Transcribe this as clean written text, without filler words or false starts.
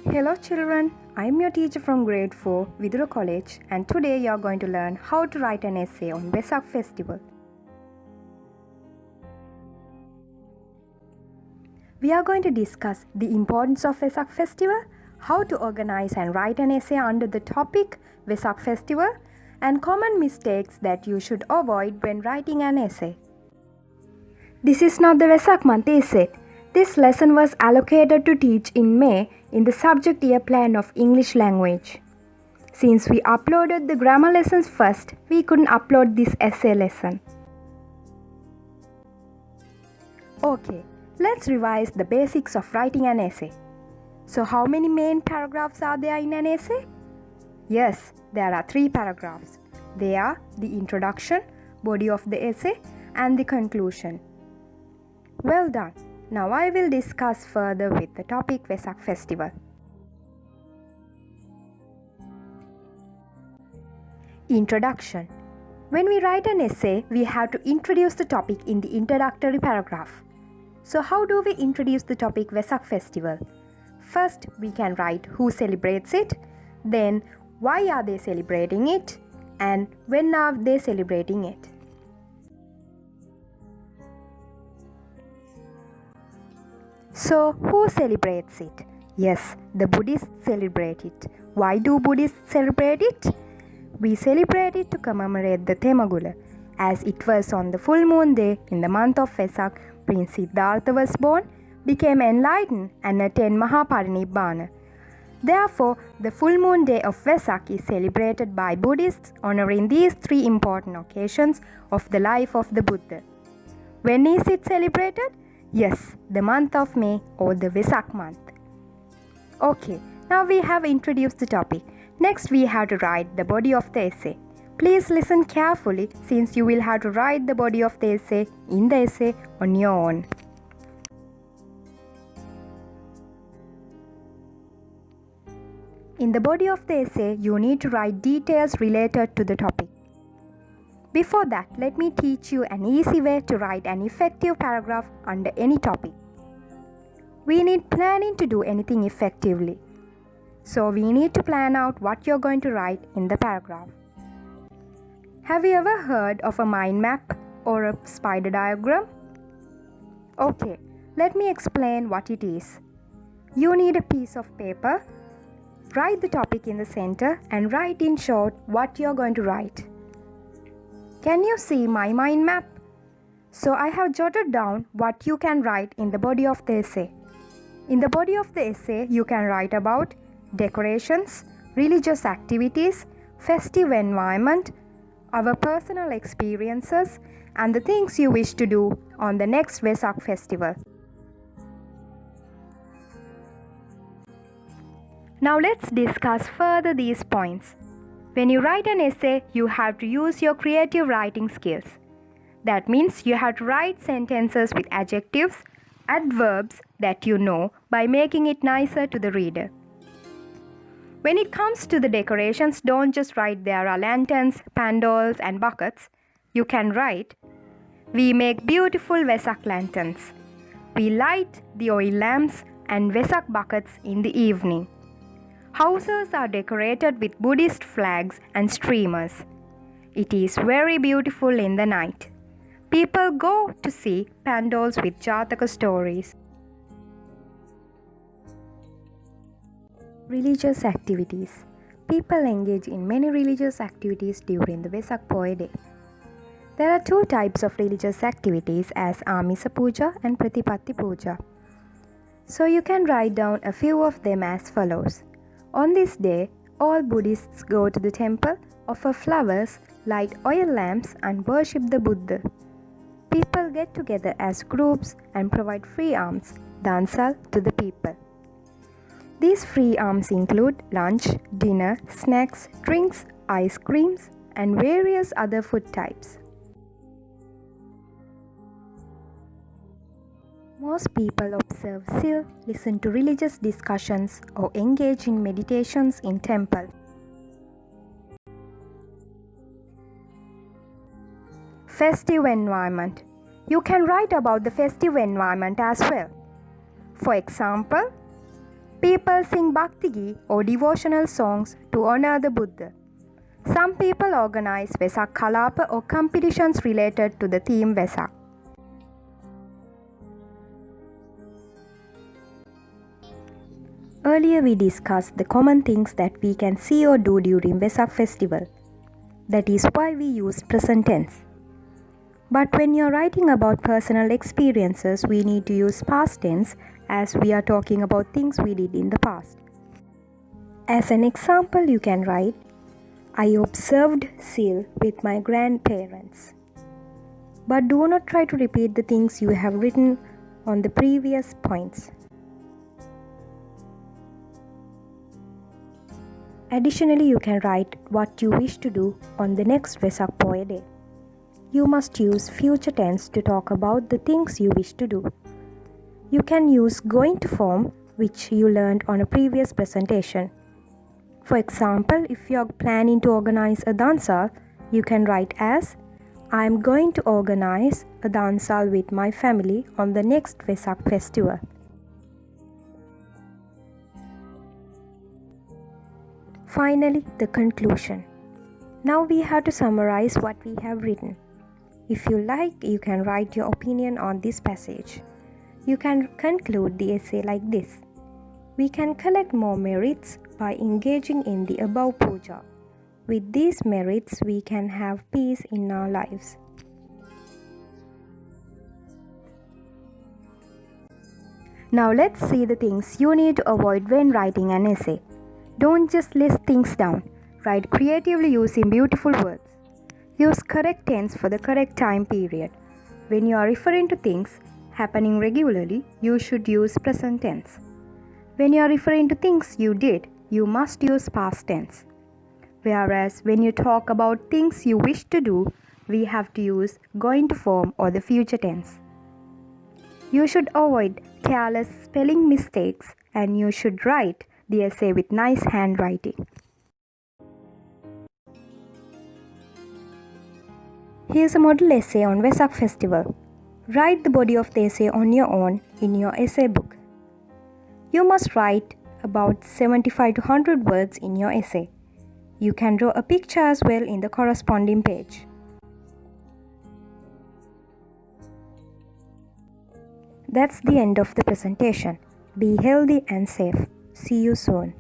Hello children, I am your teacher from grade 4, Vidura College, and today you are going to learn how to write an essay on Vesak festival. We are going to discuss the importance of Vesak festival, how to organize and write an essay under the topic Vesak festival, and common mistakes that you should avoid when writing an essay. This is not the Vesak month, is it? This lesson was allocated to teach in May in the subject year plan of English language. Since we uploaded the grammar lessons first, we couldn't upload this essay lesson. Okay, let's revise the basics of writing an essay. So how many main paragraphs are there in an essay? Yes, there are 3 paragraphs. They are the introduction, body of the essay, and the conclusion. Well done. Now I will discuss further with the topic Vesak festival. Introduction. When we write an essay, we have to introduce the topic in the introductory paragraph. So how do we introduce the topic Vesak festival? First, we can write who celebrates it, then why are they celebrating it, and when are they celebrating it. So, who celebrates it? Yes, the Buddhists celebrate it. Why do Buddhists celebrate it? We celebrate it to commemorate the Themagula. As it was on the full moon day in the month of Vesak, Prince Siddhartha was born, became enlightened, and attained Mahaparinibbana. Therefore, the full moon day of Vesak is celebrated by Buddhists, honoring these 3 important occasions of the life of the Buddha. When is it celebrated? Yes, the month of May or the Vesak month. Okay, now we have introduced the topic. Next we have to write the body of the essay. Please listen carefully since you will have to write the body of the essay in the essay on your own. In the body of the essay, you need to write details related to the topic. Before that, let me teach you an easy way to write an effective paragraph under any topic. We need planning to do anything effectively. So we need to plan out what you're going to write in the paragraph. Have you ever heard of a mind map or a spider diagram? Okay, let me explain what it is. You need a piece of paper. Write the topic in the center and write in short what you're going to write. Can you see my mind map? So I have jotted down what you can write in the body of the essay. In the body of the essay, you can write about decorations, religious activities, festive environment, our personal experiences, and the things you wish to do on the next Vesak festival. Now let's discuss further these points. When you write an essay, you have to use your creative writing skills. That means you have to write sentences with adjectives, adverbs that you know by making it nicer to the reader. When it comes to the decorations, don't just write there are lanterns, pandals and buckets. You can write, we make beautiful Vesak lanterns. We light the oil lamps and Vesak buckets in the evening. Houses are decorated with Buddhist flags and streamers. It is very beautiful in the night. People go to see pandals with Jataka stories. Religious activities. People engage in many religious activities during the Vesak Poya Day. There are 2 types of religious activities as Amisa Pooja and Prathipaththi Pooja. So you can write down a few of them as follows. On this day, all Buddhists go to the temple, offer flowers, light oil lamps and worship the Buddha. People get together as groups and provide free alms, dansal, to the people. These free alms include lunch, dinner, snacks, drinks, ice creams and various other food types. Most people observe Sil, listen to religious discussions or engage in meditations in temple. Festive environment. You can write about the festive environment as well. For example, People sing bhakti or devotional songs to honor the Buddha. Some people organize Vesak Kalapa or competitions related to the theme Vesak. Earlier we discussed the common things that we can see or do during Vesak festival. That is why we use present tense. But when you're writing about personal experiences, we need to use past tense as we are talking about things we did in the past. As an example, you can write, I observed seal with my grandparents. But do not try to repeat the things you have written on the previous points. Additionally, you can write what you wish to do on the next Vesak Poya day. You must use future tense to talk about the things you wish to do. You can use going to form, which you learned on a previous presentation. For example, if you are planning to organize a dansal, you can write as, I am going to organize a dansal with my family on the next Vesak festival. Finally, the conclusion. Now we have to summarize what we have written. If you like, you can write your opinion on this passage. You can conclude the essay like this. We can collect more merits by engaging in the above puja. With these merits, we can have peace in our lives. Now let's see the things you need to avoid when writing an essay. Don't just list things down. Write creatively using beautiful words. Use correct tense for the correct time period. When you are referring to things happening regularly, you should use present tense. When you are referring to things you did, you must use past tense. Whereas when you talk about things you wish to do, we have to use going to form or the future tense. You should avoid careless spelling mistakes and you should write the essay with nice handwriting. Here's a model essay on Vesak festival. Write the body of the essay on your own in your essay book. You must write about 75 to 100 words in your essay. You can draw a picture as well in the corresponding page. That's the end of the presentation. Be healthy and safe. See you soon.